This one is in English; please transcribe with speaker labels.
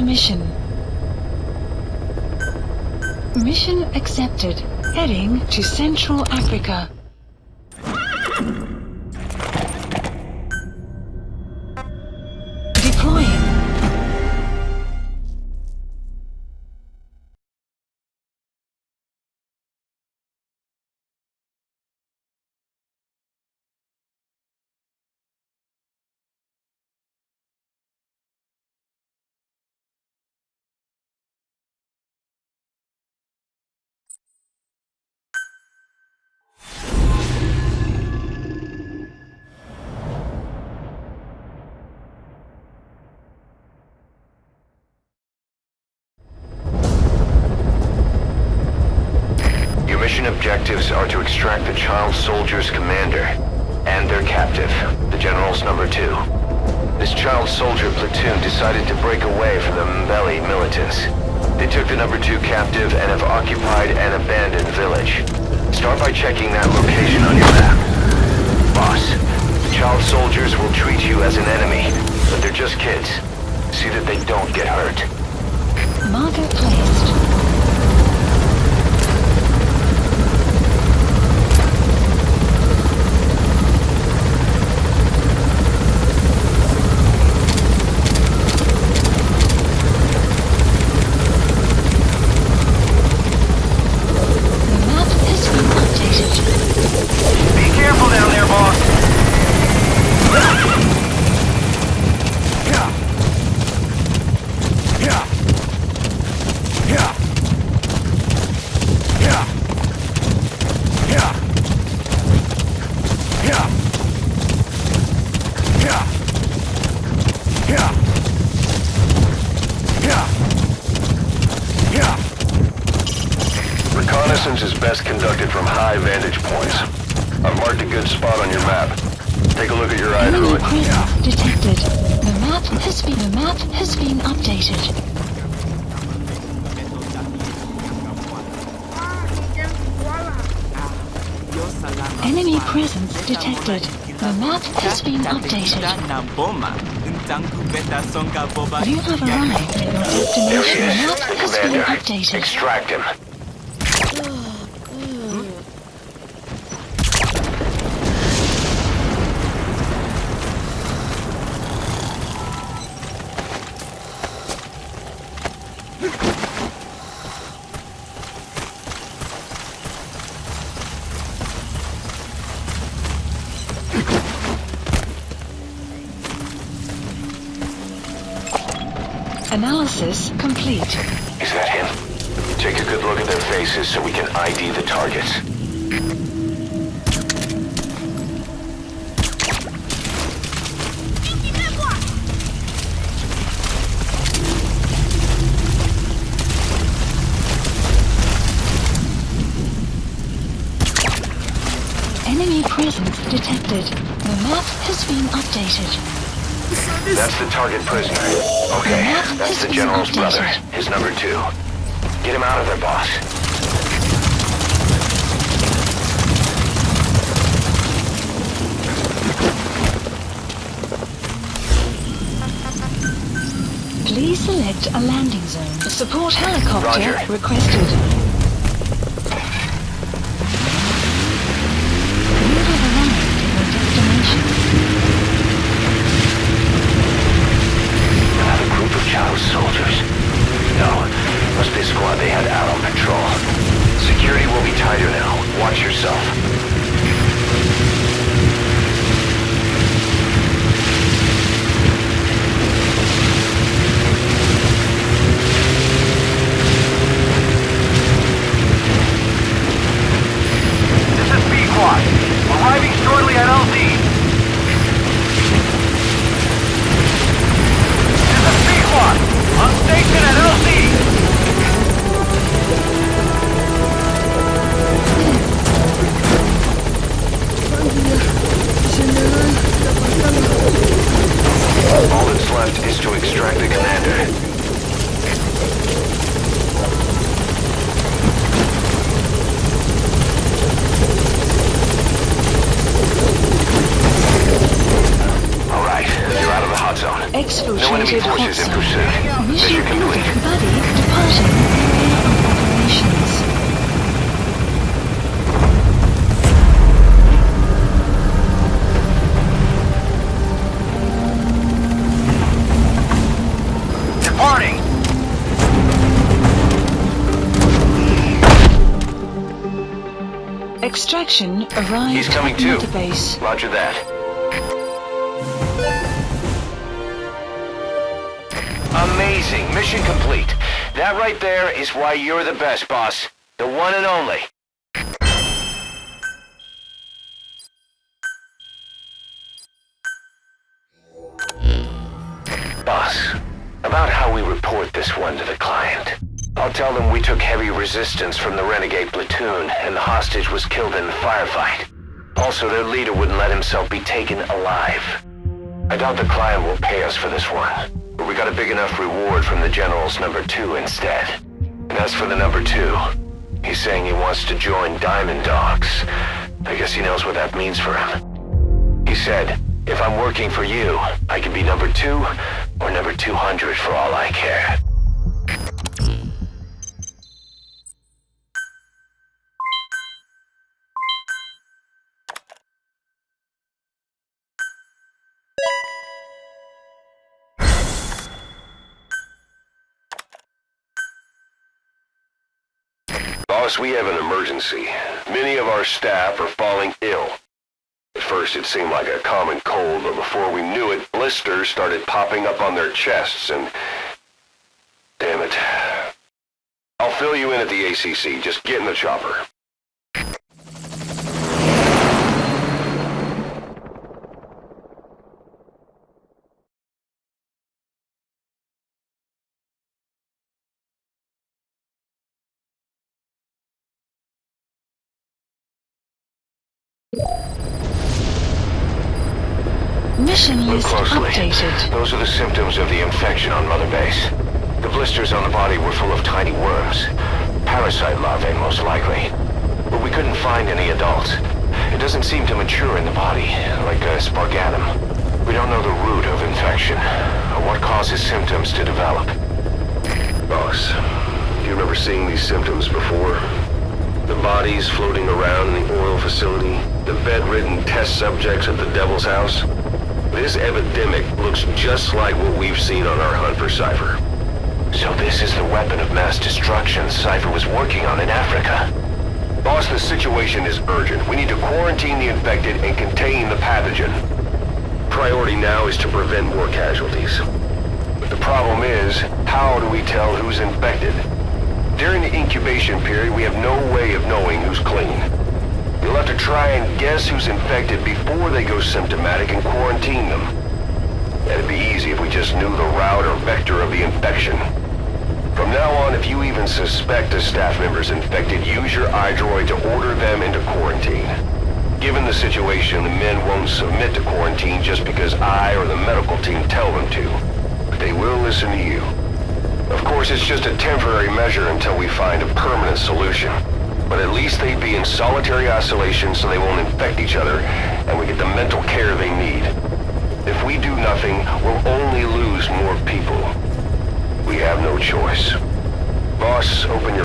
Speaker 1: the mission. Mission accepted. Heading to Central Africa. Deploying.
Speaker 2: Mission objectives are to extract the child soldier's commander and their captive, the General's number 2. This child soldier platoon decided to break away from the Mbeli militants. They took the number 2 captive and have occupied an abandoned village. Start by checking that location on your map. Boss, the child soldiers will treat you as an enemy, but they're just kids. See that they don't get hurt.
Speaker 1: Marker placed.
Speaker 2: Reconnaissance is best conducted from high vantage points. I've marked a good spot on your map. Take a look at your eye through it.
Speaker 1: Enemy presence detected. The map has been updated. Enemy presence detected. The map has been updated. You have arrived at your
Speaker 2: There he
Speaker 1: destination.
Speaker 2: is,
Speaker 1: The map
Speaker 2: the
Speaker 1: has been
Speaker 2: commander.
Speaker 1: updated.
Speaker 2: Extract him.
Speaker 1: Analysis complete.
Speaker 2: Is that him? Take a good look at their faces so we can ID the targets.
Speaker 1: Enemy presence detected. The map has been updated.
Speaker 2: That's the target prisoner. Okay, that's the General's brother, his number 2. Get him out of there, boss.
Speaker 1: Please select a landing zone. Support helicopter
Speaker 2: Roger.
Speaker 1: requested. You have arrived at your destination.
Speaker 2: Another group of child soldiers. No, must be a squad they had out on patrol. Security will be tighter now. Watch yourself. Arriving shortly at LZ. This is B-Squad, on station at LZ.
Speaker 1: Extraction arrived
Speaker 2: He's coming
Speaker 1: at
Speaker 2: too.
Speaker 1: Mother Base.
Speaker 2: Roger that. Amazing. Mission complete. That right there is why you're the best, boss. The one and only. Boss, about how we report this one to the client. I'll tell them we took heavy resistance from the renegade platoon and the hostage was killed in the firefight. Also, their leader wouldn't let himself be taken alive. I doubt the client will pay us for this one, but we got a big enough reward from the General's number 2 instead. And as for the number 2, he's saying he wants to join Diamond Dogs. I guess he knows what that means for him. He said, if I'm working for you, I can be number 2 or number 200 for all I care. Boss, we have an emergency. Many of our staff are falling ill. At first it seemed like a common cold, but before we knew it, blisters started popping up on their chests and... Damn it. I'll fill you in at the ACC. Just get in the chopper.
Speaker 1: Mission
Speaker 2: Look
Speaker 1: list
Speaker 2: closely.
Speaker 1: updated.
Speaker 2: Those are the symptoms of the infection on Mother Base. The blisters on the body were full of tiny worms. Parasite larvae, most likely. But we couldn't find any adults. It doesn't seem to mature in the body, like a spargatum. We don't know the root of infection, or what causes symptoms to develop. Boss, do you remember seeing these symptoms before? The bodies floating around in the oil facility, the bedridden test subjects at the Devil's House. This epidemic looks just like what we've seen on our hunt for Cypher. So this is the weapon of mass destruction Cypher was working on in Africa. Boss, the situation is urgent. We need to quarantine the infected and contain the pathogen. Priority now is to prevent more casualties. But the problem is, how do we tell who's infected? During the incubation period, we have no way of knowing who's clean. You'll have to try and guess who's infected before they go symptomatic and quarantine them. That'd be easy if we just knew the route or vector of the infection. From now on, if you even suspect a staff member's infected, use your iDroid to order them into quarantine. Given the situation, the men won't submit to quarantine just because I or the medical team tell them to. But they will listen to you. Of course, it's just a temporary measure until we find a permanent solution. But at least they'd be in solitary isolation so they won't infect each other, and we get the mental care they need. If we do nothing, we'll only lose more people. We have no choice. Boss, open your